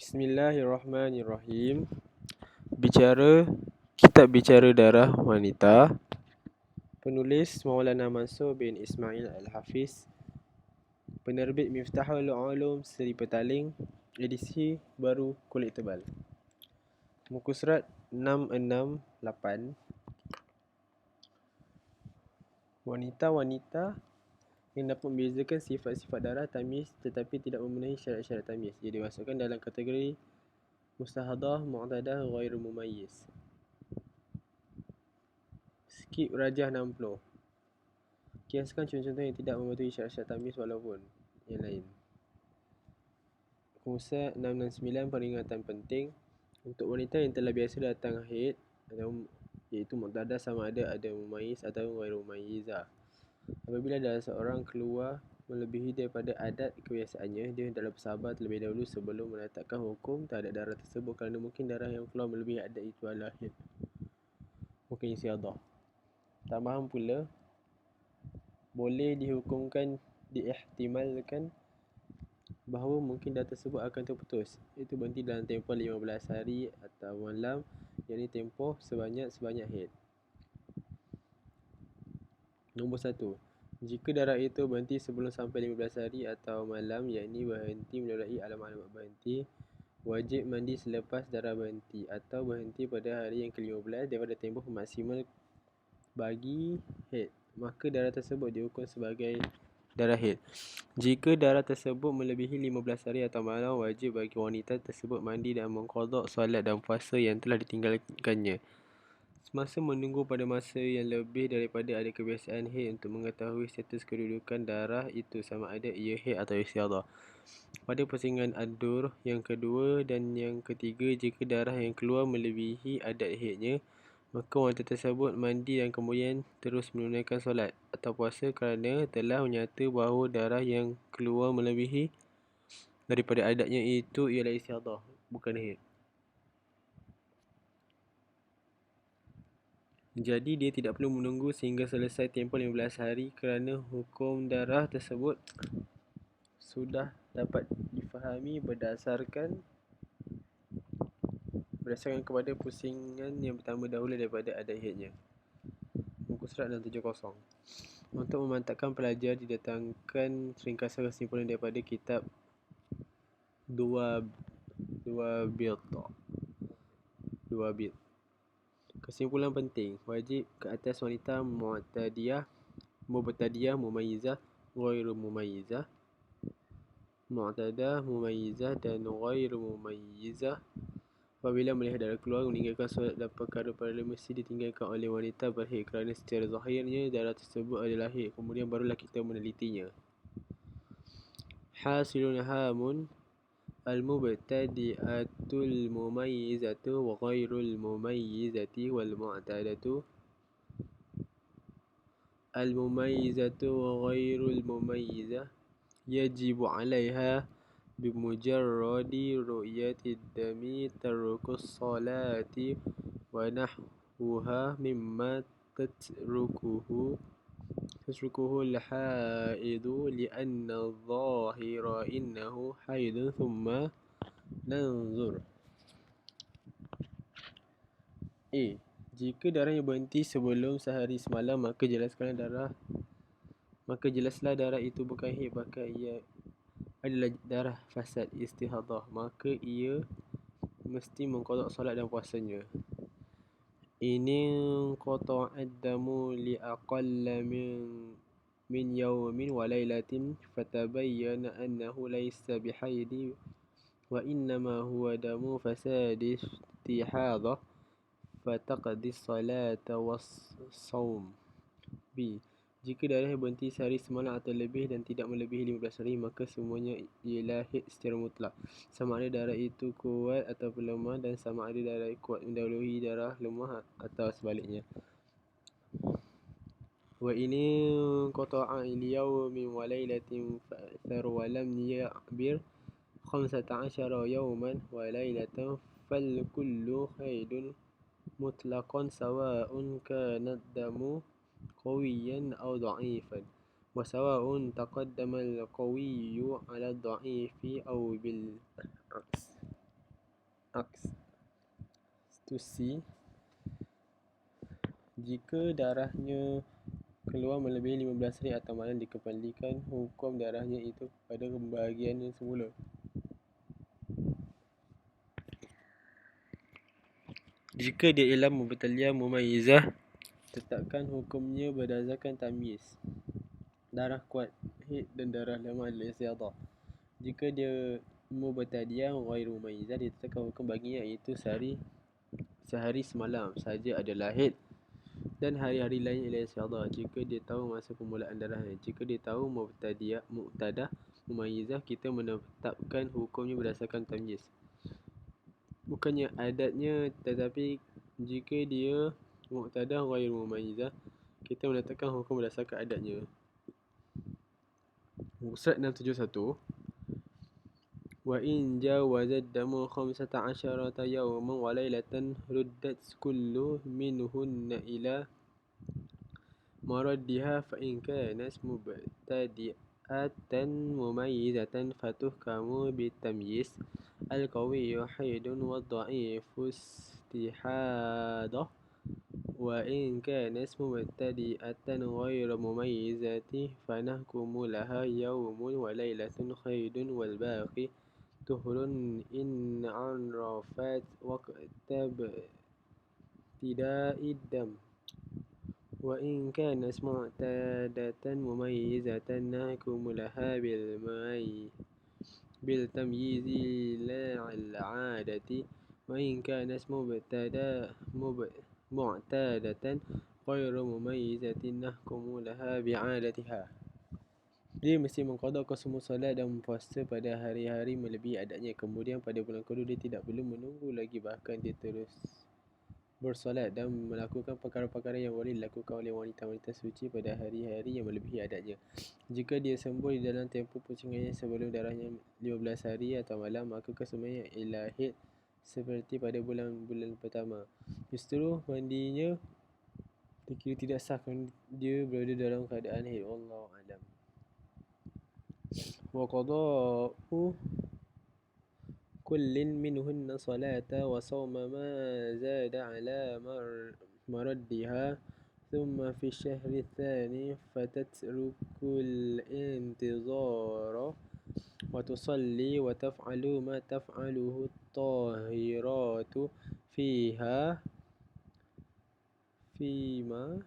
Bismillahirrahmanirrahim. Kitab Bicara Darah Wanita. Penulis Maulana Mansur bin Ismail Al-Hafiz. Penerbit Miftahul Ulum Seri Petaling. Edisi baru kulit tebal. Muka surat 668. Wanita-wanita yang dapat membezakan sifat-sifat darah tamyiz tetapi tidak memenuhi syarat-syarat tamyiz. Ia dimasukkan dalam kategori mustahadah, mu'tadah, ghairu mumayyiz. Skip rajah 60. Kiaskan contoh-contoh yang tidak mematuhi syarat-syarat tamyiz walaupun yang lain. Musa 669 peringatan penting untuk wanita yang telah biasa datang haid iaitu mu'tadah sama ada mumayyiz atau ghairu mumayyizah. Apabila darah seorang keluar melebihi daripada adat kebiasaannya, dia hendaklah bersabar terlebih dahulu sebelum menetapkan hukum terhadap darah tersebut kerana mungkin darah yang keluar melebihi adat itu adalah haid, mungkin istiadah. Tambahan pula, boleh diihtimalkan bahawa mungkin darah tersebut akan terputus, iaitu berhenti dalam tempoh 15 hari atau malam, yakni tempoh sebanyak haid. Nombor 1. Jika darah itu berhenti sebelum sampai 15 hari atau malam, yakni berhenti melalui alamat-alamat berhenti, wajib mandi selepas darah berhenti atau berhenti pada hari yang ke-15 daripada tempoh maksimal bagi haid, maka darah tersebut dihukum sebagai darah haid. Jika darah tersebut melebihi 15 hari atau malam, wajib bagi wanita tersebut mandi dan mengqadha solat dan puasa yang telah ditinggalkannya semasa menunggu pada masa yang lebih daripada ada kebiasaan haid untuk mengetahui status kedudukan darah itu sama ada ia haid atau istiadah. Pada pusingan ad-dur yang kedua dan yang ketiga, jika darah yang keluar melebihi adat haidnya, maka wanita tersebut mandi dan kemudian terus menunaikan solat atau puasa kerana telah menyata bahawa darah yang keluar melebihi daripada adatnya itu ialah istiadah, bukan haid. Jadi dia tidak perlu menunggu sehingga selesai tempoh 15 hari kerana hukum darah tersebut sudah dapat difahami berdasarkan kepada pusingan yang pertama dahulu daripada adat haidnya. Muka surat 670. Untuk memantapkan pelajar, didatangkan ringkasan kesimpulan daripada kitab Dua Bid. Kesimpulan penting, wajib ke atas wanita mu'tadiyah, mumayyizah, ghairu mumayyizah, mu'tadah, mumayyizah dan ghairu mumayyizah apabila melihat darah keluar meninggalkan solat dan perkara-perkara mesti ditinggalkan oleh wanita berhaid kerana secara zahirnya darah tersebut adalah haid, kemudian barulah kita menelitinya. Hasilun hamun al-mubtadi'atul mumayyizatu wa ghairul mumayyizati wal mu'tadatu al-mumayyizatu wa ghairul mumayyizah yajibu 'alaiha bimujarradi ru'yati ad-dami tarkus salati wa nahwuha mimma tatrukuhu al-haidu li'anna adh-dhahira innahu haidun thumma nanzur. A. Jika darahnya berhenti sebelum sehari semalam, maka jelaslah darah itu bukan haid, bahkan ia adalah darah fasad istihadah, maka ia mesti mengqadha solat dan puasanya. Ini qata'ad damu li aqalla min yawmin wa laylatin fatabayyana annahu laysa bihaidi wa innama huwa damu fasadi istihadah fataqdi salata was-sawm. B. Jika darah berhenti sehari semalam atau lebih dan tidak melebihi 15 hari, maka semuanya ialah haid secara mutlak, sama ada darah itu kuat atau lemah, dan sama ada darah kuat mendahului darah lemah atau sebaliknya. Wa ini qata'a al-yawmi wa laylatin fa'thar wa lam ya'bir 15 yawman wa laylatan fal kullu haidun mutlaqan sawa'un kana ad-damu qawiyan aw dha'ifan wa sawa'un taqaddama al-qawiyyu 'ala ad-dha'ifi aw bil 'aks. aks to C. Jika darahnya keluar melebihi 15 hari atau malam, dikembalikan hukum darahnya itu pada pembahagiannya semula. Jika dia ialah mubtaliyah mumayyizah, tetapkan hukumnya berdasarkan tamyiz. Darah kuat, haid dan darah lemah adalah istiadah. Jika dia mubtaliyah ghairu mumayyizah, ditetapkan hukum baginya iaitu sehari semalam saja adalah haid dan hari-hari lain ialah istiadah. Jika dia tahu masa permulaan darahnya. Jika dia tahu muqtadah mumayyizah, kita menetapkan hukumnya berdasarkan tamyiz, bukannya adatnya. Tetapi jika dia muqtadah ghairu mumayyizah, kita menetapkan hukum berdasarkan adatnya. Surat 671. Wa in jawaza damu 15 yawman wa laylatan ruddat kullu minhunna ila maraddiha fa in kanat mubtadi'atan mumayyizatan fatuhkamu bitamyiz al-qawiyyu haidun wa dha'ifu istihadah wa in kanat mubtadi'atan ghairu mumayyizati fanahkumu laha yawmun wa laylatun haidun wal baqi tuhurun in arafat waqta ibtida'id dam wa in kanat mu'tadatan mumayyizatan nahkumu laha bil tamyizi la al-'adati wa in kanat mu'tadatan ghairu mumayyizatin nahkumu laha bi'adatiha. Dia mesti mengqadhakan semua solat dan puasa pada hari-hari melebihi adatnya. Kemudian pada bulan kedua dia tidak perlu menunggu lagi, bahkan dia terus bersolat dan melakukan perkara-perkara yang boleh dilakukan oleh wanita-wanita suci pada hari-hari yang melebihi adatnya. Jika dia sembuh di dalam tempoh pusingannya sebelum darahnya 15 hari atau malam, maka kesemuanya ialah haid seperti pada bulan-bulan pertama. Justru mandinya dikira tidak sah kerana dia berada dalam keadaan haid. Wallahu a'lam. Wa qada'u kullin minhunna salata wa sawma ma zada ala maraddiha thumma fi syahri tsani fatatrukul intizara wa tusalli wa taf'alu ma taf'aluhu at-tahiratu fiha fima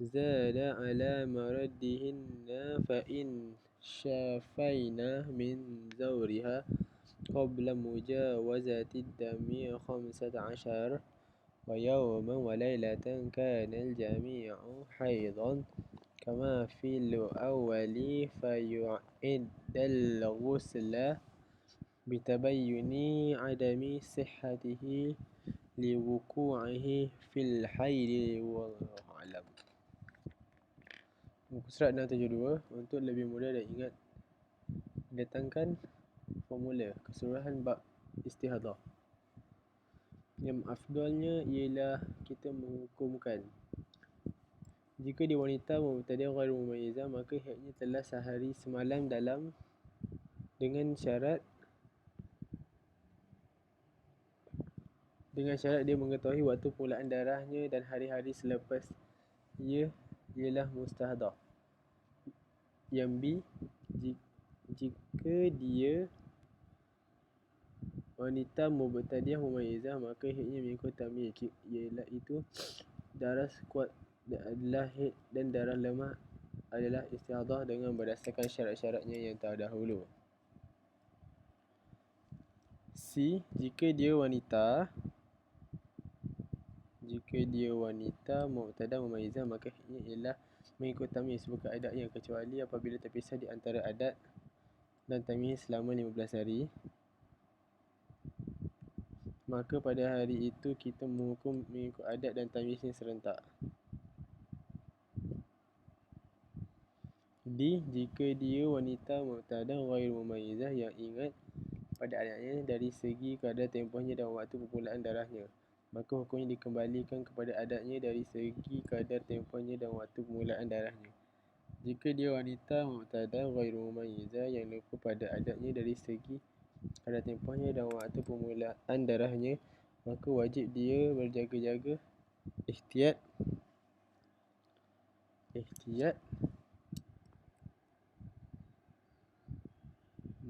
zada ala maraddihinna fa in syafayna min zawriha qabla mujawazati dami 15 wa yawman wa laylatan kana al-jami'u haidan kama fil awwali fayu'iddal ghusla bitabayyuni adami sihhatihi liwuku'ihi fil haidi. Wallahu a'lam. Muka surat 672. Untuk lebih mudah dan ingat, datangkan formula keseluruhan bab istihadah. Yang afdalnya ialah kita menghukumkan, jika dia wanita mubtadi'ah ghairu mumayyizah, maka haidnya telah sehari semalam dengan syarat dia mengetahui waktu permulaan darahnya dan hari-hari selepas ia ialah mustahadah. Yang B, jika dia wanita mubtadi'ah mumayyizah, maka haidnya mengikut tamyiz, ialah itu darah kuat adalah haid dan darah lemah adalah istihadah dengan berdasarkan syarat-syaratnya yang terdahulu. C, jika dia wanita mubtadi'ah mumayyizah, maka haidnya ialah mengikut tamyiz, bukan adatnya, kecuali apabila terpisah di antara adat dan tamyiz selama 15 hari. Maka pada hari itu kita menghukum mengikut adat dan tamyiznya serentak. D, jika dia wanita mubtadi'ah ghairu mumayyizah yang ingat pada adatnya dari segi kadar tempohnya dan waktu permulaan darahnya, maka hukumnya dikembalikan kepada adatnya dari segi kadar tempohnya dan waktu permulaan darahnya. Jika dia wanita mubtadi'ah ghairu mumayyizah yang lupa pada adatnya dari segi kadar tempohnya dan waktu permulaan darahnya, maka wajib dia berjaga-jaga, ihtiyat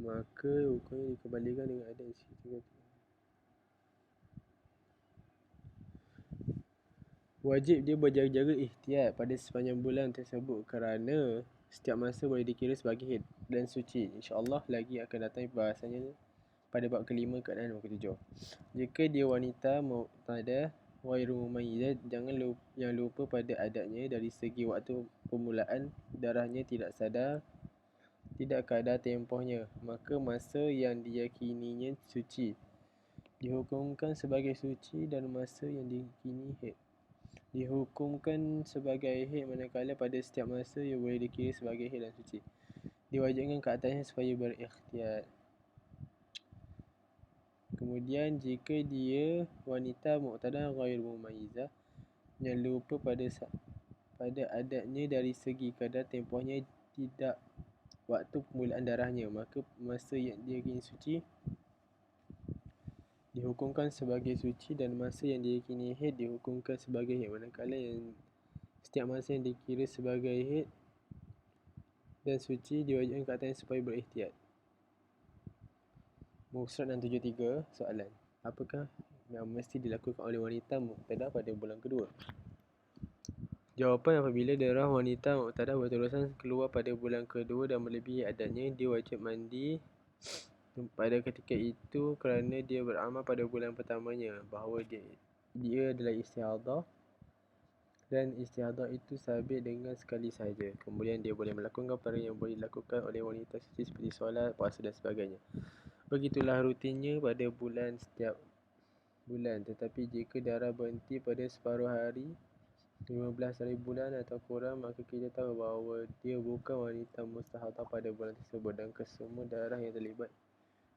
maka hukumnya dikembalikan dengan adat istihad. Wajib dia berjaga-jaga ihtiyat pada sepanjang bulan tersebut kerana setiap masa boleh dikira sebagai haid dan suci. InsyaAllah lagi akan datang bahasanya pada bab kelima keadaan nombor ketujuh. Jika dia wanita mu'tadah ghairu mumayyizah, jangan lupa pada adatnya dari segi waktu permulaan darahnya tidak kadar tempohnya, maka masa yang diyakininya suci dihukumkan sebagai suci dan masa yang diyakini haid dihukumkan sebagai haid, manakala pada setiap masa ia boleh dikira sebagai haid dan suci. Diwajibkan ke atasnya supaya berikhtiar. Kemudian jika dia wanita mu'tadah ghairu mumayyizah, yang lupa pada adatnya dari segi kadar tempohnya tidak waktu permulaan darahnya, maka masa yang dia kini suci dihukumkan sebagai suci dan masa yang diyakini haid dihukumkan sebagai haid, manakala yang setiap masa yang dikira sebagai haid dan suci diwajibkan ke atasnya supaya berihtiyat. Muka surat 673, soalan. Apakah yang mesti dilakukan oleh wanita muqtadah pada bulan kedua? Jawapan: apabila darah wanita muqtadah berterusan keluar pada bulan kedua dan melebihi adatnya, dia wajib mandi pada ketika itu kerana dia beramal pada bulan pertamanya bahawa dia adalah istihadah dan istihadah itu sabit dengan sekali sahaja. Kemudian dia boleh melakukan perkara yang boleh dilakukan oleh wanita suci seperti solat, puasa dan sebagainya. Begitulah rutinnya pada bulan setiap bulan. Tetapi jika darah berhenti pada separuh hari 15 hari bulan atau kurang, maka kita tahu bahawa dia bukan wanita mustahadah pada bulan tersebut dan kesemua darah yang terlibat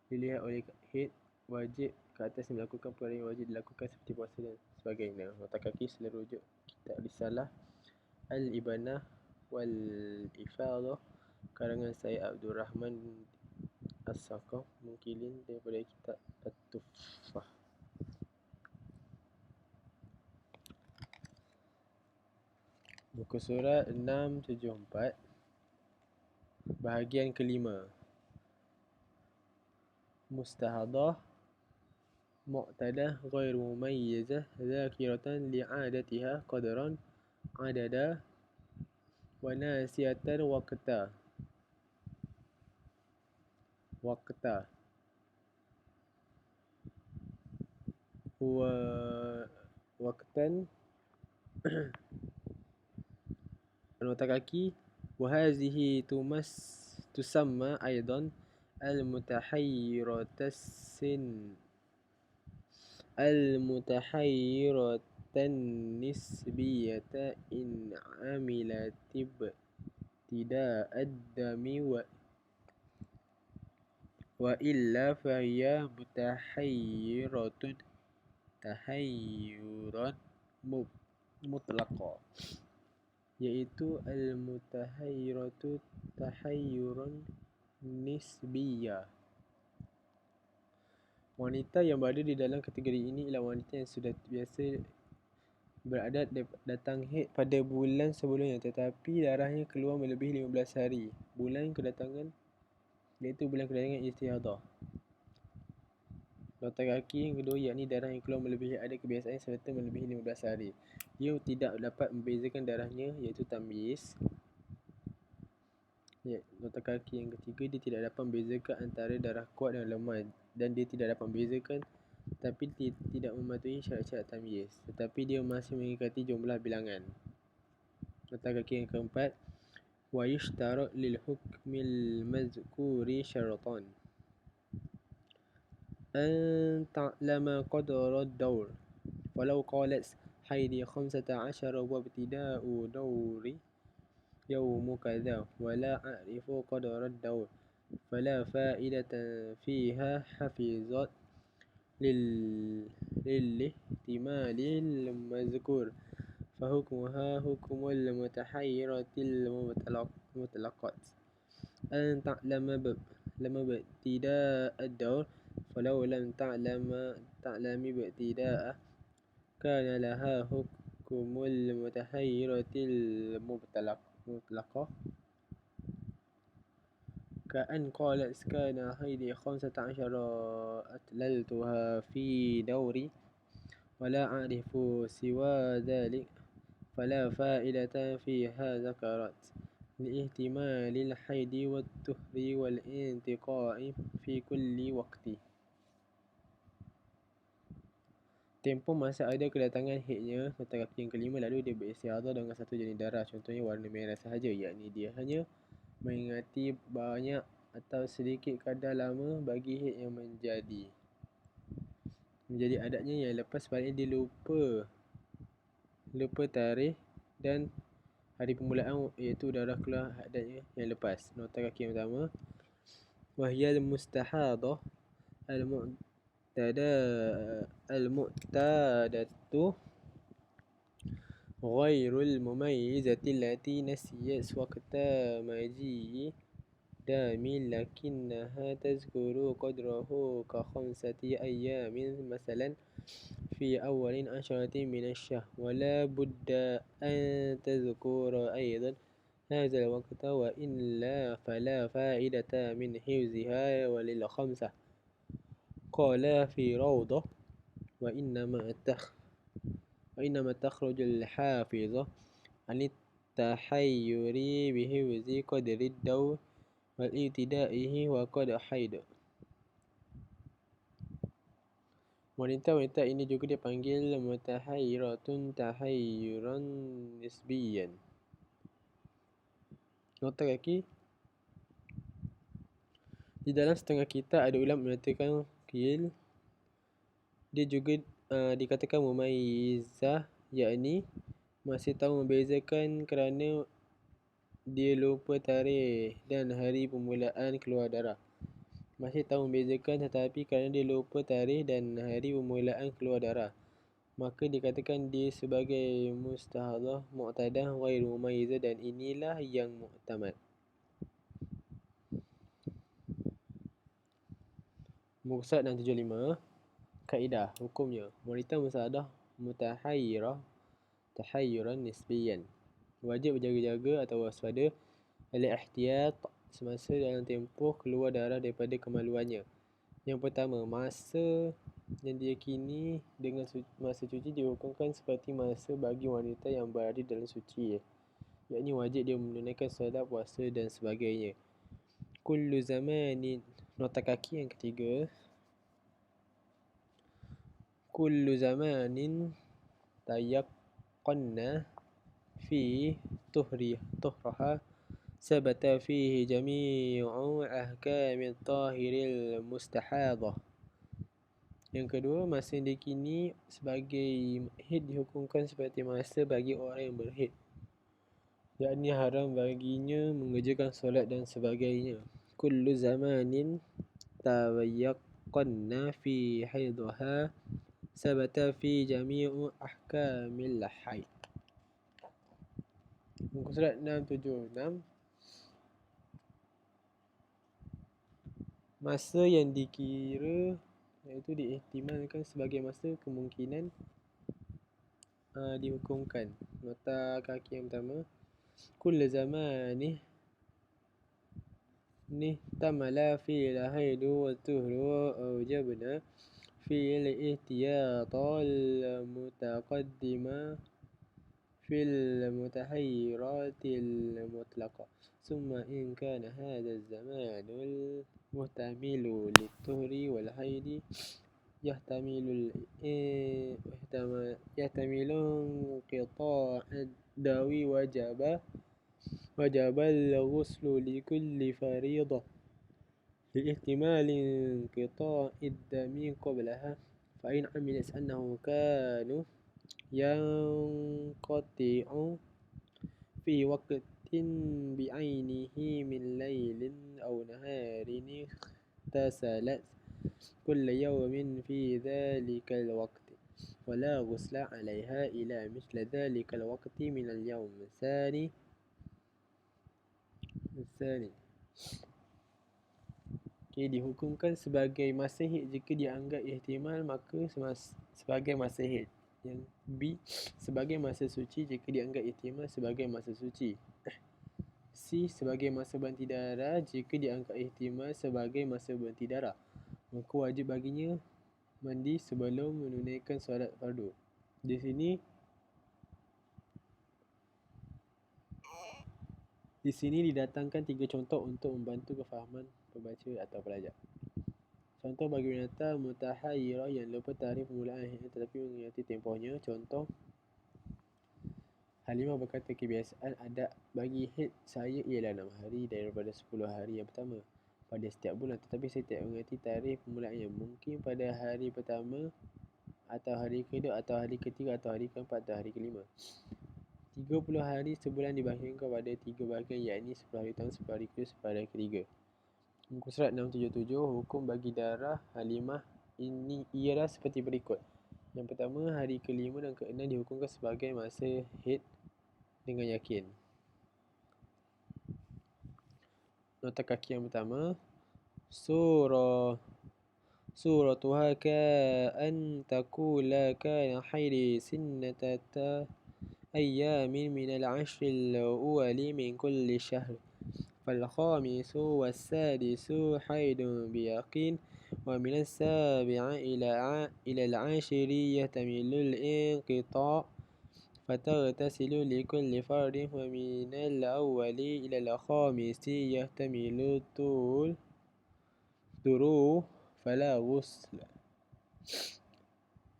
dilihat oleh haid wajib ke atas melakukan perkara yang wajib dilakukan seperti puasa dan sebagainya. Nota kaki sila rujuk kitab Risalah Al-Ibanah Wal-Ifadah karangan Syed Abdul Rahman As-Saqaf mungkilin daripada kitab At-Tuffah. Buku surat 674 bahagian kelima. Mustahadah mu'tadah ghairu mumayyizah zakiratan li'adatiha qadran adada wa nasiyatan waqta wa waqtan nota kaki wa hazihi tusamma aidan المتحيرة النسبية إن عملت ابتداء الدم وإلا فهي تحيرا مطلقا، iaitu al-mutahayyiratu tahayyuran nisbiyah. Wanita yang berada di dalam kategori ini ialah wanita yang sudah biasa beradat datang haid pada bulan sebelumnya tetapi darahnya keluar melebihi 15 hari bulan kedatangan, iaitu bulan kedatangan istihadah. Nota kaki yang kedua, yakni darah yang keluar melebihi adat kebiasaan serta melebihi 15 hari. Dia tidak dapat membezakan darahnya, iaitu tamyiz. Nota kaki yang ketiga, dia tidak dapat membezakan antara darah kuat dan lemah, dan dia tidak dapat membezakan tapi tidak mematuhi syarat-syarat tamyiz, tetapi dia masih mengikati jumlah bilangan. Nota kaki yang keempat, wa yushtarat lil hukmil mazkuri syaratan an ta'lama qadra ad-dawr walau qalat haidi 15 wa ibtida'u dawri يوم كذا ولا أعرف قدر الدور فلا فائدة فيها حفظت للاحتمال المذكور فحكمها حكم المتحيرة المطلقة أن تعلم ابتداء الدور، فلو لم تعلمي بابتداءه كان لها حكم المتحيرة المطلقة، كأن قالت كان هيدي 15 أتللتها في دوري ولا أعرف سوى ذلك، فلا فائدة فيها. ذكرت لاحتمال الحيض والطهر والانتقاء في كل وقت. Tempoh masa ada kedatangan haidnya, nota kaki yang kelima, lalu dia beristihadah dengan satu jenis darah, contohnya warna merah sahaja, yakni dia hanya mengingati banyak atau sedikit kadar lama bagi haid yang menjadi adatnya yang lepas, sebaliknya dia lupa tarikh dan hari permulaan, iaitu darah keluar adatnya yang lepas. Nota kaki yang pertama, wahyal mustahadah المعتادة غير المميزة التي نسيت وقت مجيء دام، لكنها تذكر قدره ك5 أيام مثلا في أول 10 من الشهر، ولا بد أن تذكر أيضا هذا الوقت، وإلا فلا فائدة من حفظها ولل5. قال في روضة: وإنما تخرج الحافظة عن التحير بحفظ قدر الدور والابتدائه وقد حيد. Wanita-wanita ini juga dipanggil mutahayyiratun tahayyuran nisbiyan. Nota kaki, di dalam setengah kitab ada ulama mengatakan qil dia juga dikatakan mumayyizah, yakni masih tahu membezakan kerana dia lupa tarikh dan hari permulaan keluar darah. Masih tahu membezakan tetapi kerana dia lupa tarikh dan hari permulaan keluar darah, maka dikatakan dia sebagai mustahadah mu'tadah ghair mumayyizah, dan inilah yang mu'tamad. Mursad 675. Kaedah hukumnya, wanita mustahadah mutahayyirah tahayyuran nisbiyan, wajib berjaga-jaga atau waspada al-ihtiyat semasa dalam tempoh keluar darah daripada kemaluannya. Yang pertama, masa yang diyakini dengan masa suci dihukumkan seperti masa bagi wanita yang berada dalam suci, yakni wajib dia menunaikan solat, puasa dan sebagainya. Kullu zamanin, nota kaki yang ketiga, kullu zamanin tayaqqanna fi tuhraha sabata fihi jami'u ahkamit tahiril mustahadah. Yang kedua, masa yang dikini sebagai haid dihukumkan seperti masa bagi orang yang berhaid, yakni haram baginya mengerjakan solat dan sebagainya. Kullu zamanin tayaqqanna fi haidha sabata fi jami'u ahkamil haid. Muka surat 676. Masa yang dikira iaitu diihtimalkan sebagai masa kemungkinan dihukumkan. Nota kaki yang pertama, kullu zamanih tamala fi al-haidu wa tuhru awjabna في الاحتياط المتقدمة في المتحيرات المطلقة، ثم إن كان هذا الزمان المحتمل للطهر والحيض يحتمل انقطاع الدم وجب الغسل لكل فريضة لاحتمال انقطاع الدم قبلها، فإن عملت أنه كان ينقطع في وقت بعينه من ليل أو نهار اغتسلت كل يوم في ذلك الوقت، ولا غسل عليها إلى مثل ذلك الوقت من اليوم الثاني. Dihukumkan sebagai masa haid jika dianggap ihtimal, maka sebagai masa haid. Yang B, sebagai masa suci jika dianggap ihtimal sebagai masa suci. C, sebagai masa berhenti darah jika dianggap ihtimal sebagai masa berhenti darah, maka wajib baginya mandi sebelum menunaikan solat fardu. Di sini didatangkan 3 contoh untuk membantu kefahaman pembaca atau pelajar. Contoh bagi wanita mutahayyirah yang lupa tarikh permulaan haidnya tetapi mengingati tempohnya. Contoh, Halimah berkata, kebiasaan adat bagi haid saya ialah 6 hari daripada 10 hari yang pertama pada setiap bulan, tetapi saya tidak mengingati tarikh permulaannya. Mungkin pada hari pertama atau hari kedua atau hari ketiga atau hari keempat atau hari kelima. 30 hari sebulan dibahagikan kepada 3 bahagian, iaitu 10 hari pertama, 10 hari kedua, 10 hari ketiga. Muka surat 677, hukum bagi darah Halimah ini ialah seperti berikut. Yang pertama, hari kelima dan keenam dihukumkan sebagai masa haid dengan yakin. Nota kaki yang pertama, suratuha ka'an takula kana haidi sinnatata ayyamin minal ashril awwali min kulli syahr. فالخامس والسادس حيض بيقين ومن السابع إلى العاشر يحتمل الانقطاع فتغتسل لكل فرد ومن الأول إلى الخامس يحتمل الطروء فلا غسل.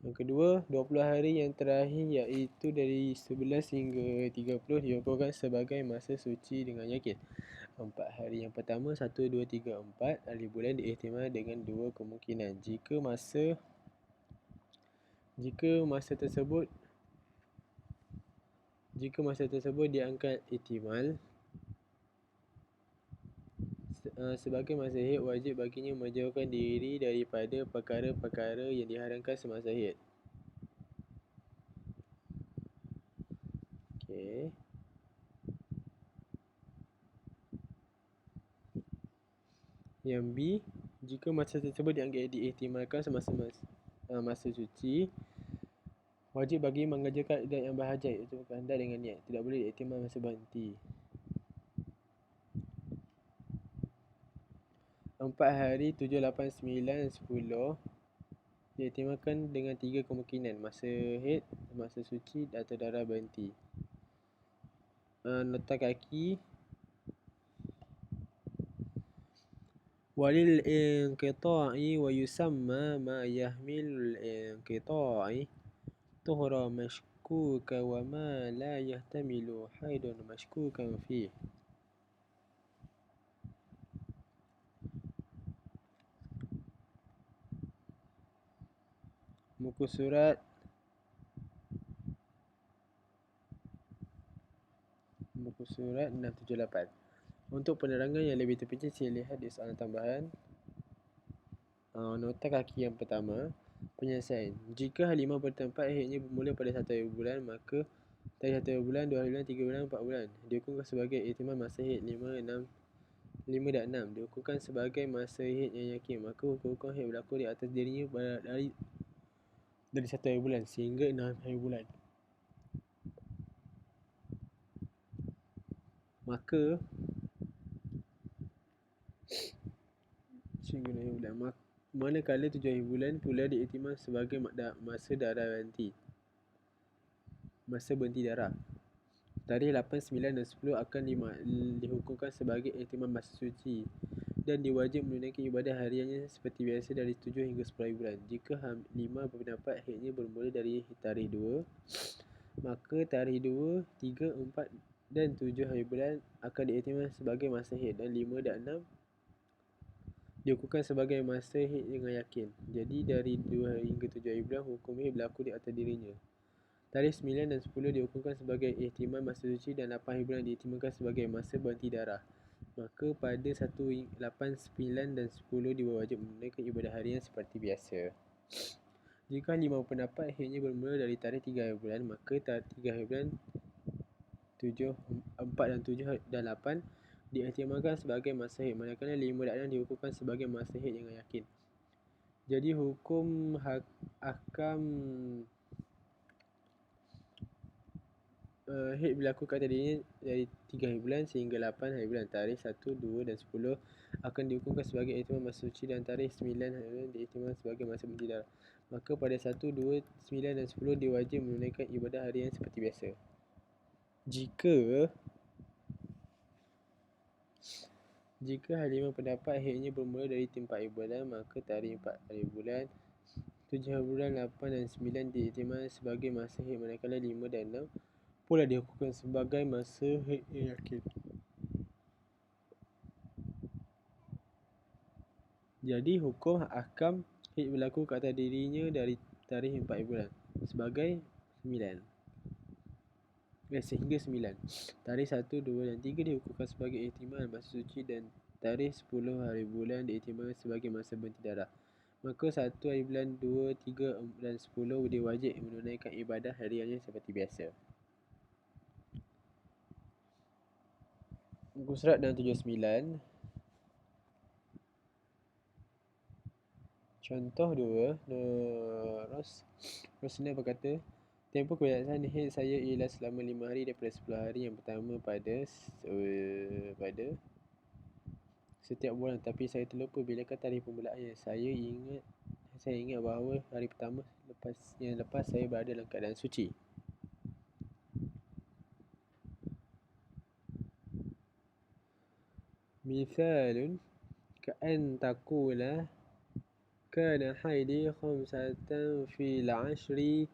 Yang kedua, 20 hari yang terakhir iaitu dari 11 hingga 30 dihukumkan sebagai masa suci dengan yakin. 4 hari yang pertama 1, 2, 3, 4 ahli bulan diihtimal dengan 2 kemungkinan. Jika masa tersebut diangkat ihtimal sebagai masa haid, wajib baginya menjauhkan diri daripada perkara-perkara yang diharamkan semasa haid. Okey. Yang B, jika masa tersebut dianggap diihtimalkan semasa masa suci, wajib bagi mengerjakan ibadat yang berhajat, iaitu berkehendak dengan niat. Tidak boleh diihtimal masa berhenti. 4 hari, 7, 8, 9, 10 diihtimalkan dengan 3 kemungkinan: masa haid, masa suci atau darah berhenti. Nota kaki, walil inqita'i wa yusamma ma yahmilul inqita'i tuhra mashkuka wa ma la yahtamilu haidun mashkukan fih. Muka surat 678. Untuk penerangan yang lebih terperinci, sila lihat di soalan tambahan. Nota kaki yang pertama, penyelesaian. Jika Halimah bertempat haidnya bermula pada 1 hari bulan, maka tarikh 1 hari bulan, 2 hari bulan, 3 bulan, 4 bulan dihukumkan sebagai ihtimal masa haid. 5 dan 6 dihukumkan sebagai masa haid yang yakin, maka hukum haid berlaku di atas dirinya dari 1 hari bulan sehingga 6 hari bulan. Maka manakala 7 hari bulan pula diihtimal sebagai masa darah berhenti, masa berhenti darah. Tarikh 8, 9 dan 10 akan dihukumkan sebagai ihtimal masa suci dan diwajib menunaikan ibadah hariannya seperti biasa dari 7 hingga 10 hari bulan. Jika Halimah berpendapat haidnya bermula dari tarikh 2, maka tarikh 2, 3, 4 dan 7 hari bulan akan diihtimal sebagai masa haid, dan 5 dan 6 dihukumkan sebagai masa haid dengan yakin. Jadi dari 2 hingga 7 hari bulan hukum haid berlaku di atas dirinya. Tarikh 9 dan 10 dihukumkan sebagai ihtimal masa suci dan 8 hari bulan diihtimalkan sebagai masa berhenti darah. Maka pada 1, 8, 9 dan 10 diwajib menunaikan ibadah harian seperti biasa. Jika 5 pendapat haidnya bermula dari tarikh 3 hari bulan, maka tarikh 3 hari bulan 4 dan 7 dan 8 diihtimalkan sebagai masa haid, manakala 5 dan 6 dihukumkan sebagai masa haid dengan yakin. Jadi hukum ahkam haid berlaku ke atas dirinya dari 3 hari bulan sehingga 8 hari bulan. Tarikh 1, 2 dan 10 akan dihukumkan sebagai ihtimal masa suci dan tarikh 9 hari bulan diihtimal sebagai masa berhenti darah. Maka pada 1, 2, 9 dan 10 dia wajib menunaikan ibadah harian seperti biasa. Jika halimah pendapat haidnya bermula dari 4 hari bulan, maka tarikh 4 hari bulan, 7 hari bulan, 8 dan 9 diihtimal sebagai masa haid, manakala 5 dan 6 pula dihukumkan sebagai masa haid yang yakin. Jadi hukum ahkam haid berlaku ke atas dirinya dari tarikh 4 hari bulan sebagai 9 sehingga 9. Tarikh 1, 2 dan 3 dihukumkan sebagai ihtimal masa suci dan tarikh 10 hari bulan diihtimal sebagai masa berhenti darah. Maka 1 hari bulan, 2, 3 dan 10 dia wajib menunaikan ibadah hariannya seperti biasa. Muka surat 679. Contoh 2, Rasulullah berkata, tempoh kebiasaan haid saya ialah selama 5 hari daripada 10 hari yang pertama pada setiap bulan, tapi saya terlupa bilakah tarikh permulaannya. Saya ingat bahawa hari pertama lepas saya berada dalam keadaan suci. Mithalun ka'an taqula kana haidi khamsatan fil ashri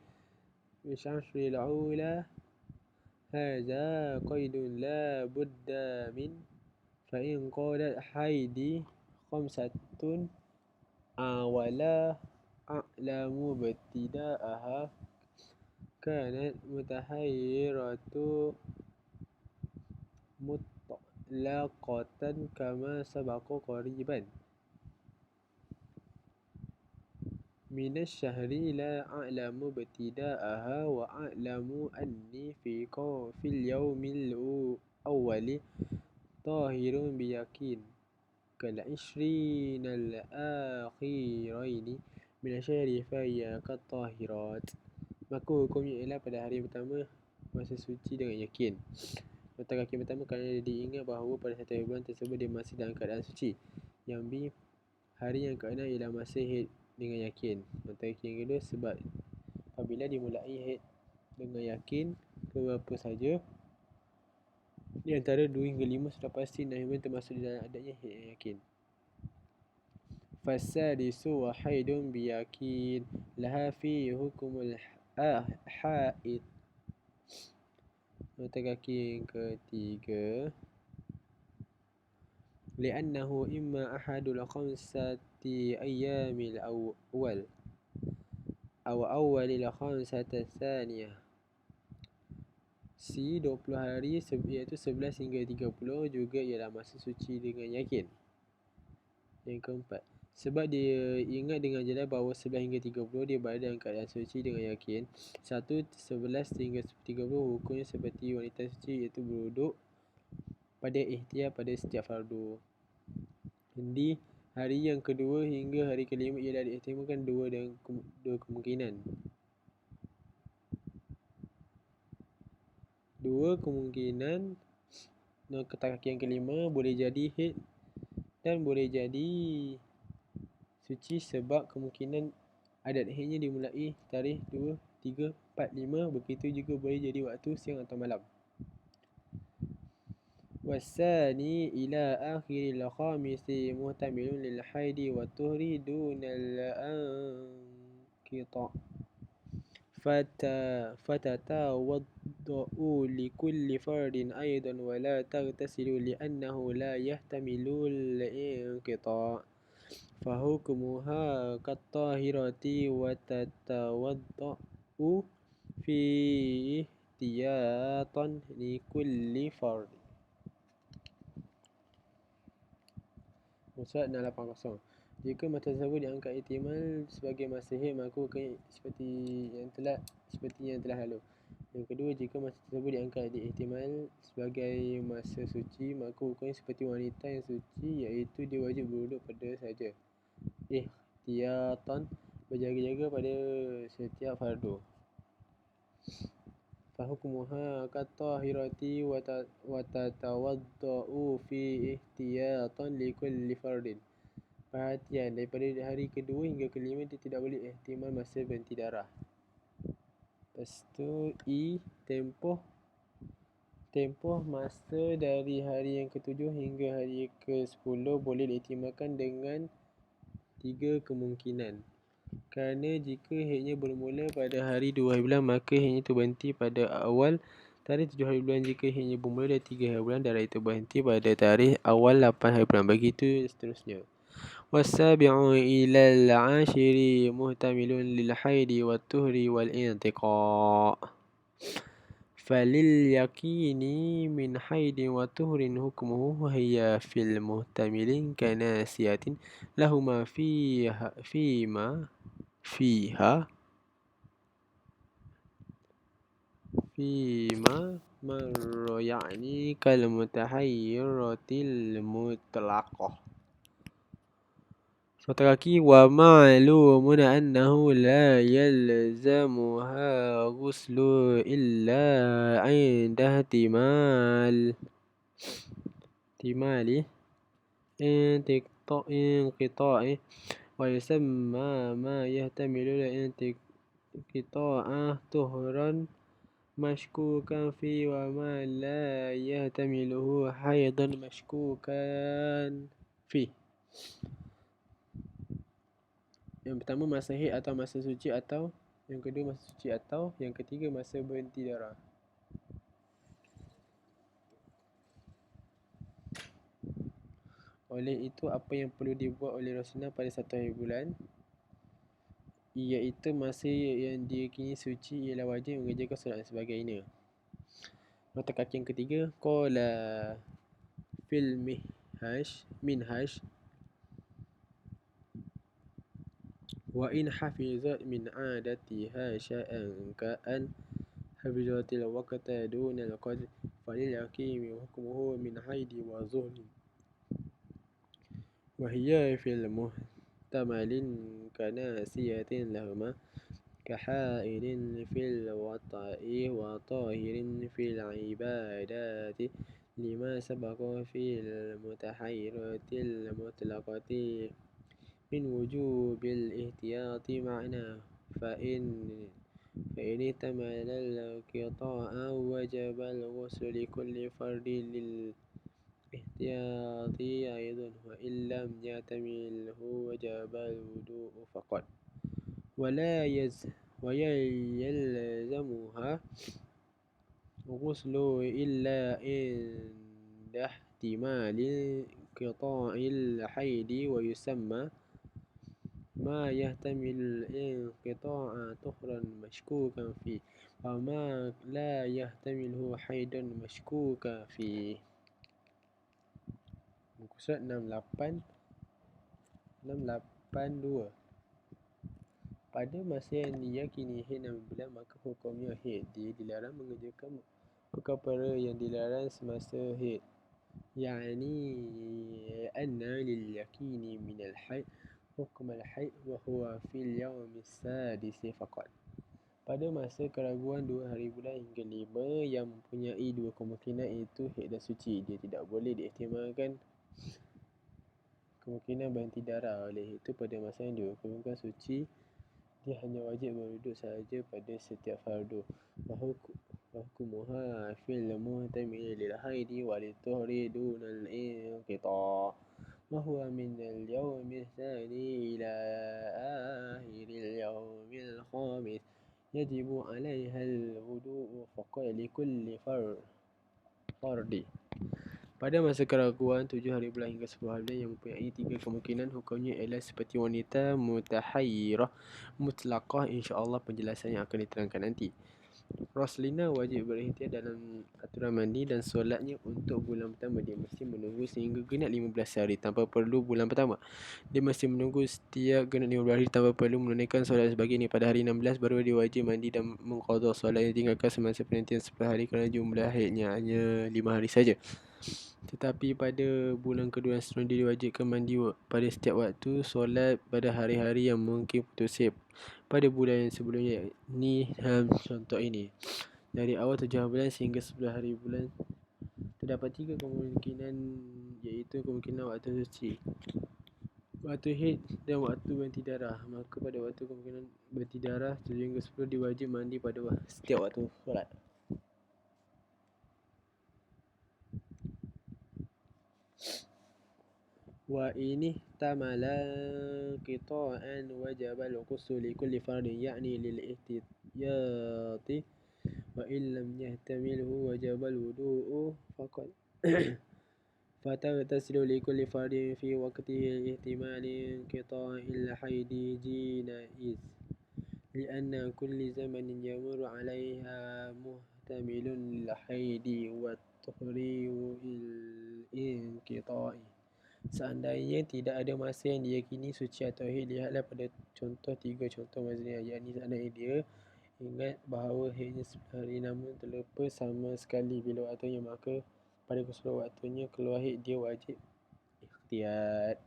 al-ula. Hadha qaidun la budda min. فإن قالت حيدي خمسة ولا أعلم ابتداءها كانت متحيرة مطلقة كما سبق قريبا. من الشهر لا أعلم ابتداءها وأعلم أني في اليوم الأول طاهر بيقين كالعشرين الآخرين من الشهر فهي كالطاهرات. Maka hukumnya ialah pada hari pertama masa suci dengan yakin. Nota kaki pertama kerana diingat bahawa pada satu hari bulan tersebut dia masih dalam keadaan suci. Yang B, hari yang ke-6 ialah masa haid dengan yakin. Nota kaki yang kedua, sebab apabila dimulai haid dengan yakin keberapa saja di antara 2 hingga 5 sudah pasti Nahiman termasuk di dalam adanya haid yang yakin. Fasadisu wa haidun biyakin laha fi hukumul haid. Nota kaki yang ketiga, li'annahu imma ahadul khamsati ayyamil awal aw awwalil khamsati tsaniyah. C, 20 hari iaitu 11 hingga 30 juga ialah masa suci dengan yakin. Yang keempat, sebab dia ingat dengan jelas bahawa 11 hingga 30 dia berada dalam keadaan suci dengan yakin. 1, 11 hingga 30 hukumnya seperti wanita suci, iaitu berwuduk pada ihtiyar pada setiap fardu. D, hari yang kedua hingga hari kelima ialah diihtimalkan dua kemungkinan. Dua kemungkinan kata kaki yang kelima boleh jadi haid dan boleh jadi suci, sebab kemungkinan adat haidnya dimulai tarikh 2, 3, 4, 5. Begitu juga boleh jadi waktu siang atau malam. Wasani ila akhiril khamisi muhtamilun lil haidi wa tuhri dunal anqita. فتتوضأ لكل فرد أيضا ولا تغتسل لأنه لا يحتمل الانقطاع فحكمها كالطاهرة وتتوضأ فيه احتياطا لكل فرد. Surat 680. Jika masa tersebut diangkat ihtimal sebagai masa haid, maka hukumnya seperti yang telah lalu. Yang kedua, jika masa tersebut diangkat diihtimal sebagai masa suci, maka hukumnya seperti wanita yang suci, iaitu dia wajib berwuduk pada saja ihtiyatan, berjaga-jaga pada setiap fardu. Fahukmuha katahirati wa tatawadda'u fi ihtiyatan likulli fardin. Perhatian, daripada hari kedua hingga kelima dia tidak boleh ihtimal masa berhenti darah. Lepas tu tempoh masa dari hari yang ke-7 hingga hari ke-10 boleh diihtimalkan dengan 3 kemungkinan. Kerana jika haidnya bermula pada hari 2 hari bulan, maka haidnya itu berhenti pada awal tarikh 7 hari bulan. Jika haidnya bermula dari 3 hari bulan, darah itu berhenti pada tarikh awal 8 hari bulan. Begitu seterusnya. Wasabi'u ilal ashiri muhtamilun lil haidi wat tuhri wal intiqa. Falil yakini min haidin wa tuhrin hukmuhu hiya fil muhtamilin kanasiyatin lahuma fiha marra, yani kal mutahayyiratil mutlaqah. Suatu kaki, wa ma'lumun annahu la yalzamuha ghuslu illa 'inda ihtimali inqita'i wa yusamma ma yahtamilu inqita'a tuhran mashkukan fi wa ma la yahtamiluhu haidan mashkukan fi. Yang pertama, masa haid atau masa suci, atau yang kedua masa suci, atau yang ketiga masa berhenti darah. Oleh itu, apa yang perlu dibuat oleh Rasulullah pada 1 hari bulan, iaitu masa yang diyakini suci, ialah wajib mengerjakan solat dan sebagainya. Nota kaki yang ketiga, qala fil minhaj wa in hafizat min adatiha sya'an ka'an hafizatil waqta dunal qadr falil yakimi hukmuhu min haidi wa zuhri wa hiya fil muhtamalin kanasiyatin lahuma kaha'irin fil wata'i wa tahirin fil ibadati lima sabaqa fil mutahayyiratil mutlaqati min wujubil ihtiyati ma'na fa'in ihtamala al-qita'a wajaba al-ghuslu li kulli fardin lil ihtiyati aidan wa illam yatamilhu wajaba al-wudu'u faqat wa yalzamuha ghuslu illa inda ihtimali qita'il haidi wa yusamma ma yahtamil inqita'a tuhran mashkukan fi wa ma la yahtamilhu haidan mashkuka fi. Muka surat 682. Pada masa yang diyakini haid 6 bulan, maka hukumnya haid. Dia dilarang mengerjakan perkara yang dilarang semasa haid. Yani anna lil yakini min al haid hukm al-haid wa huwa fil yawmi sadisi faqat. Pada masa keraguan 2 hari bulan hingga 5 yang mempunyai 2 kemungkinan, iaitu haid dan suci, dia tidak boleh diihtimalkan kemungkinan berhenti darah. Oleh itu, pada masa yang dihukumkan suci, dia hanya wajib berwuduk sahaja pada setiap fardu. Hukmuha fil muhtamil lil haidi wa lituhri dunal inqita'. وهو من اليوم الثاني إلى آخر اليوم الخامس يجب عليها الوضوء فقط لكل فرد. Pada masa keraguan 7 hari bulan hingga 10 hari bulan yang mempunyai 3 kemungkinan, hukumnya ialah seperti wanita mutahayyirah mutlaqah. InsyaAllah penjelasannya akan diterangkan nanti. Roslina wajib berikhtiar dalam aturan mandi dan solatnya untuk bulan pertama. Dia mesti menunggu sehingga genap 15 hari tanpa perlu bulan pertama. Dia mesti menunggu setiap genap 15 hari tanpa perlu menunaikan solat sebagai ini. Pada hari 16 baru dia wajib mandi dan mengqadha solat yang tinggalkan semasa penantian 10 hari kerana jumlah haidnya hanya 5 hari saja. Tetapi pada bulan kedua dan seterusnya dia diwajibkan mandi pada setiap waktu solat pada hari-hari yang mungkin putus haid pada bulan yang sebelumnya. Ni contoh ini. Dari awal 7 bulan sehingga 11 hari bulan terdapat 3 kemungkinan, iaitu kemungkinan waktu suci, waktu haid dan waktu berhenti darah. Maka pada waktu kemungkinan berhenti darah 7 hingga 10 diwajib mandi pada setiap waktu solat. Wa ini tamala qita'an wajaba al-ghusl li kulli fardin ya'ni lil ihtiyati wa in lam yahtamilhu wajaba al-wudu'u faqat. فتغتسل لكل فرد في وقته الاحتمال انقطاع الحيض جنائز لأن كل زمن يمر عليها محتمل للحيض والطهر الانقطاع. Seandainya tidak ada masa yang diyakini suci atau haid, lihatlah pada contoh 3 contoh mazhab, yakni seandainya dia ingat bahawa haidnya 10 hari namun terlupa sama sekali bila waktunya, maka pada keseluruhan waktunya keluar haid dia wajib ikhtiyat.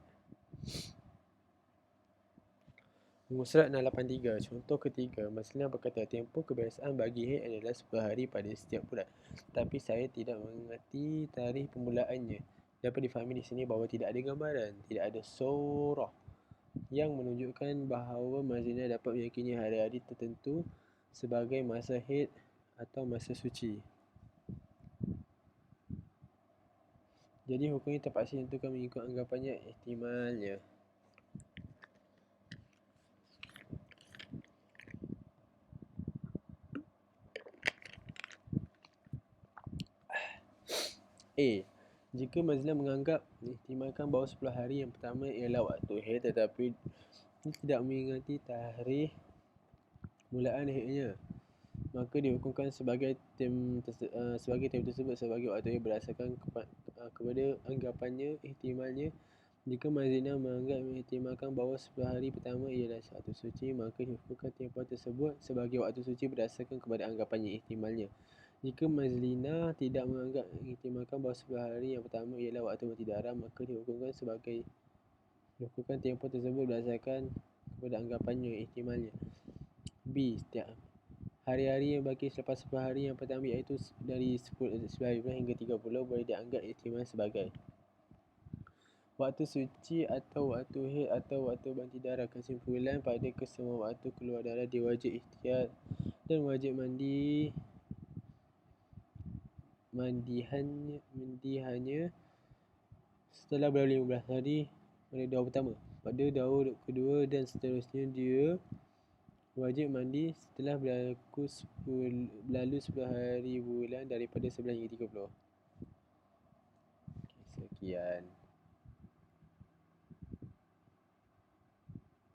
Musrat 683. Contoh ketiga, Maslinah berkata, tempoh kebiasaan bagi haid adalah 10 hari pada setiap bulan, tapi saya tidak mengerti tarikh permulaannya. Dapat difahami di sini bahawa tidak ada gambaran, tidak ada surah yang menunjukkan bahawa Maslinah dapat meyakini hari-hari tertentu sebagai masa haid atau masa suci. Jadi hukumnya terpaksa ditentukan mengikut anggapannya ihtimalnya. A. Jika Mazlina menganggap ihtimalkan bahawa 10 hari yang pertama ialah waktu haid, tetapi dia tidak mengingati tarikh mulaan haidnya, maka dihukumkan sebagai tem tersebut sebagai waktu haid berdasarkan kepada anggapannya ihtimalnya. Jika Mazlina menganggap ihtimalkan bahawa 10 hari pertama ialah waktu suci, maka dihukumkan tempoh tersebut sebagai waktu suci berdasarkan kepada anggapannya ihtimalnya. Jika Mazlina tidak menganggap ihtimalkan bahawa 10 hari yang pertama ialah waktu berhenti darah, maka dihukumkan tempoh tersebut berdasarkan kepada anggapannya ihtimalnya. B. Setiap hari-hari yang baki selepas 10 hari yang pertama, iaitu dari 10 hari hingga 30, boleh dianggap ihtimal sebagai waktu suci atau waktu haid atau waktu berhenti darah. Kesimpulan, pada kesemua waktu keluar darah dia wajib ihtiyat dan wajib mandihannya setelah berlalu 15 hari pada daur pertama. Pada daur kedua dan seterusnya dia wajib mandi setelah berlalu 10 hari bulan daripada 11 hingga 30. Sekian.